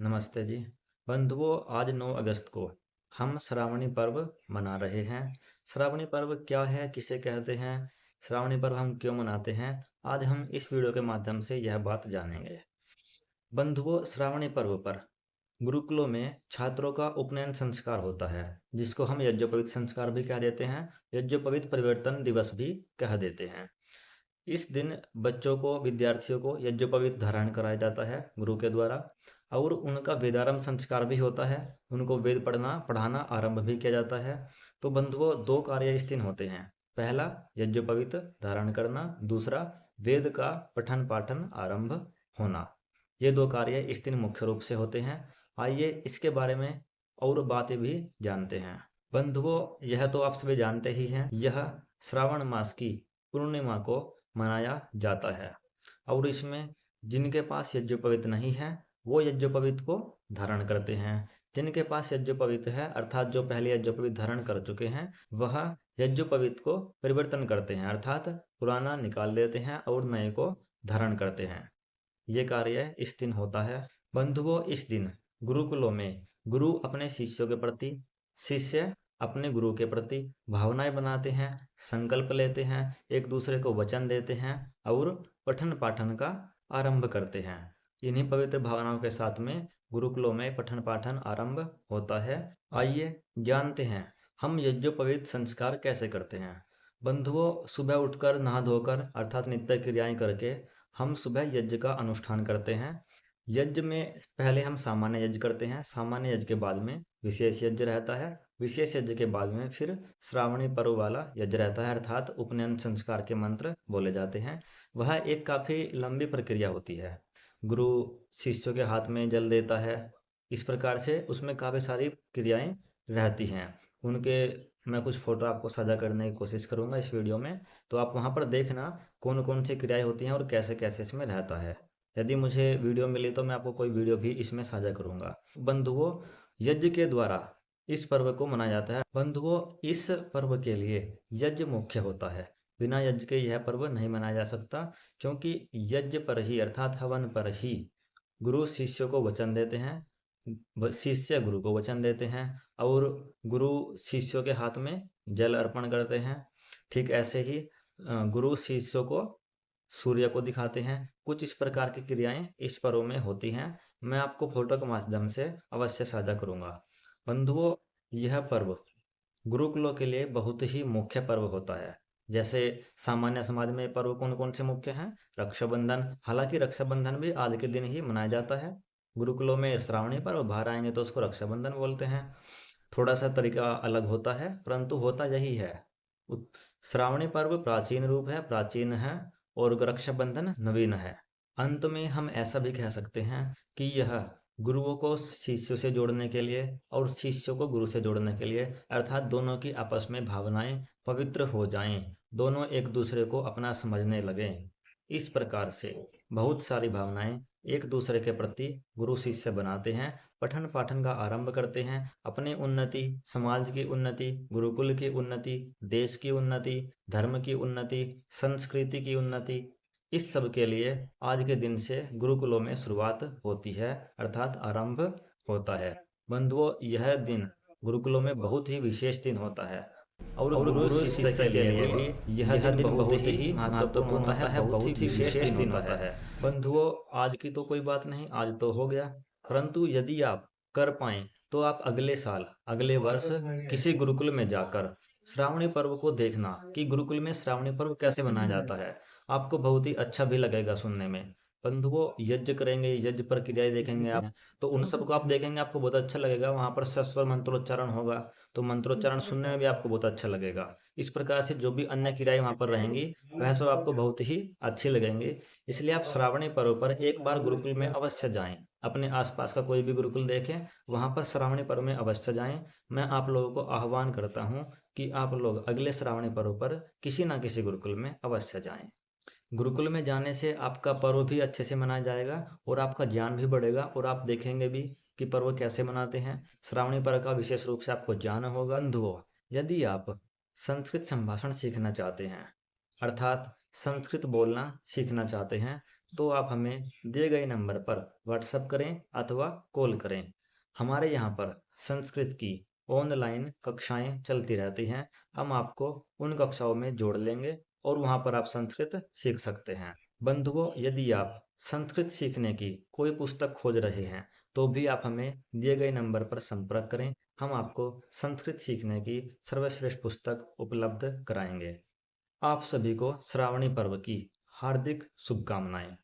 नमस्ते जी। बंधुओं, आज 9 अगस्त को हम श्रावणी पर्व मना रहे हैं। श्रावणी पर्व क्या है, किसे कहते हैं, श्रावणी पर्व हम क्यों मनाते हैं, आज हम इस वीडियो के माध्यम से यह बात जानेंगे। बंधुओं, श्रावणी पर्व पर गुरुकुलों में छात्रों का उपनयन संस्कार होता है, जिसको हम यज्ञोपवीत संस्कार भी कह देते हैं, यज्ञोपवीत परिवर्तन दिवस भी कह देते हैं। इस दिन बच्चों को, विद्यार्थियों को यज्ञोपवीत धारण कराया जाता है गुरु के द्वारा, और उनका वेदारंभ संस्कार भी होता है। उनको वेद पढ़ाना आरंभ भी किया जाता है। तो बंधुओं, दो कार्य इस दिन होते हैं। पहला, यज्ञोपवीत धारण करना, दूसरा वेद का पठन पाठन आरंभ होना। ये दो कार्य इस दिन मुख्य रूप से होते हैं। आइए इसके बारे में और बातें भी जानते हैं। बंधुओं, यह तो आप सभी जानते ही हैं, यह श्रावण मास की पूर्णिमा को मनाया जाता है, और इसमें जिनके पास यज्ञोपवीत नहीं है वो यज्ञोपवीत को धारण करते हैं। जिनके पास यज्ञोपवीत है, अर्थात जो पहले यज्ञोपवीत धारण कर चुके हैं, वह यज्ञोपवीत को परिवर्तन करते हैं, अर्थात पुराना निकाल देते हैं और नए को धारण करते हैं। ये कार्य इस दिन होता है। बंधुओं, इस दिन गुरुकुलों में गुरु अपने शिष्यों के प्रति, शिष्य अपने गुरु के प्रति भावनाएं बनाते हैं, संकल्प लेते हैं, एक दूसरे को वचन देते हैं और पठन पाठन का आरंभ करते हैं। इन्हीं पवित्र भावनाओं के साथ में गुरुकुलों में पठन पाठन आरंभ होता है। आइए जानते हैं हम यज्ञोपवीत संस्कार कैसे करते हैं। बंधुओं, सुबह उठकर नहा धोकर अर्थात नित्य क्रियाएं करके हम सुबह यज्ञ का अनुष्ठान करते हैं। यज्ञ में पहले हम सामान्य यज्ञ करते हैं, सामान्य यज्ञ के बाद में विशेष यज्ञ रहता है, विशेष यज्ञ के बाद में फिर श्रावणी पर्व वाला यज्ञ रहता है, अर्थात उपनयन संस्कार के मंत्र बोले जाते हैं। वह एक काफ़ी लंबी प्रक्रिया होती है। गुरु शिष्यों के हाथ में जल देता है, इस प्रकार से उसमें काफ़ी सारी क्रियाएं रहती हैं। उनके मैं कुछ फ़ोटो आपको साझा करने की कोशिश करूँगा इस वीडियो में, तो आप वहाँ पर देखना कौन कौन सी क्रियाएं होती हैं और कैसे कैसे इसमें रहता है। यदि मुझे वीडियो मिली तो मैं आपको कोई वीडियो भी इसमें साझा करूँगा। बंधुओं, यज्ञ के द्वारा इस पर्व को मनाया जाता है। बंधुओं, इस पर्व के लिए यज्ञ मुख्य होता है। बिना यज्ञ के यह पर्व नहीं मनाया जा सकता, क्योंकि यज्ञ पर ही अर्थात हवन पर ही गुरु शिष्य को वचन देते हैं, शिष्य गुरु को वचन देते हैं, और गुरु शिष्यों के हाथ में जल अर्पण करते हैं। ठीक ऐसे ही गुरु शिष्यों को सूर्य को दिखाते हैं। कुछ इस प्रकार की क्रियाएं इस पर्व में होती हैं। मैं आपको फोटो के माध्यम से अवश्य साझा करूंगा। बंधुओं, यह पर्व गुरुकुलों के लिए बहुत ही मुख्य पर्व होता है। जैसे सामान्य समाज में पर्व कौन कौन से मुख्य हैं, रक्षाबंधन, हालांकि रक्षाबंधन भी आज के दिन ही मनाया जाता है। गुरुकुलों में श्रावणी पर्व, बाहर आएंगे तो उसको रक्षाबंधन बोलते हैं। थोड़ा सा तरीका अलग होता है, परंतु होता यही है। श्रावणी पर्व प्राचीन रूप है, प्राचीन है, और रक्षाबंधन नवीन है। अंत में हम ऐसा भी कह सकते हैं कि यह गुरुओं को शिष्यों से जोड़ने के लिए और शिष्यों को गुरु से जोड़ने के लिए, अर्थात दोनों की आपस में भावनाएं पवित्र हो जाएं, दोनों एक दूसरे को अपना समझने लगें। इस प्रकार से बहुत सारी भावनाएं एक दूसरे के प्रति गुरु शिष्य बनाते हैं, पठन पाठन का आरंभ करते हैं, अपनी उन्नति, समाज की उन्नति, गुरुकुल की उन्नति, देश की उन्नति, धर्म की उन्नति, संस्कृति की उन्नति, इस सब के लिए आज के दिन से गुरुकुलों में शुरुआत होती है, अर्थात आरंभ होता है। बंधुओं, यह दिन गुरुकुलों में बहुत ही विशेष दिन होता है, और गुरु शिष्य के लिए भी यह दिन बहुत ही महत्वपूर्ण होता है, बहुत ही विशेष दिन होता है। बंधुओं, आज की तो कोई बात नहीं, आज तो हो गया, परंतु यदि आप कर पाएं तो आप अगले साल, अगले वर्ष किसी गुरुकुल में जाकर श्रावणी पर्व को देखना कि गुरुकुल में श्रावणी पर्व कैसे मनाया जाता है। आपको बहुत ही अच्छा भी लगेगा सुनने में। बंधुओं, यज्ञ करेंगे, यज्ञ पर क्रियाएं देखेंगे आप, तो उन सबको आप देखेंगे, आपको बहुत अच्छा लगेगा। वहां पर सस्वर मंत्रोच्चारण होगा, तो मंत्रोच्चारण सुनने में भी आपको बहुत अच्छा लगेगा। इस प्रकार से जो भी अन्य क्रियाएं वहां पर रहेंगी, वह सब आपको बहुत ही अच्छी लगेंगी। इसलिए आप श्रावणी पर्व पर एक बार गुरुकुल में अवश्य जाएं। अपने आसपास का कोई भी गुरुकुल देखें, वहां पर श्रावणी पर्व में अवश्य जाएं। मैं आप लोगों को आह्वान करता हूं कि आप लोग अगले श्रावणी पर्व पर किसी ना किसी गुरुकुल में अवश्य जाएं। गुरुकुल में जाने से आपका पर्व भी अच्छे से मनाया जाएगा और आपका ज्ञान भी बढ़ेगा, और आप देखेंगे भी कि पर्व कैसे मनाते हैं। श्रावणी पर्व का विशेष रूप से आपको ज्ञान होगा। बंधुओं, यदि आप संस्कृत संभाषण सीखना चाहते हैं, अर्थात संस्कृत बोलना सीखना चाहते हैं, तो आप हमें दिए गए नंबर पर व्हाट्सएप करें अथवा कॉल करें। हमारे यहाँ पर संस्कृत की ऑनलाइन कक्षाएं चलती रहती हैं। हम आपको उन कक्षाओं में जोड़ लेंगे और वहाँ पर आप संस्कृत सीख सकते हैं। बंधुओं, यदि आप संस्कृत सीखने की कोई पुस्तक खोज रहे हैं तो भी आप हमें दिए गए नंबर पर संपर्क करें। हम आपको संस्कृत सीखने की सर्वश्रेष्ठ पुस्तक उपलब्ध कराएंगे। आप सभी को श्रावणी पर्व की हार्दिक शुभकामनाएं।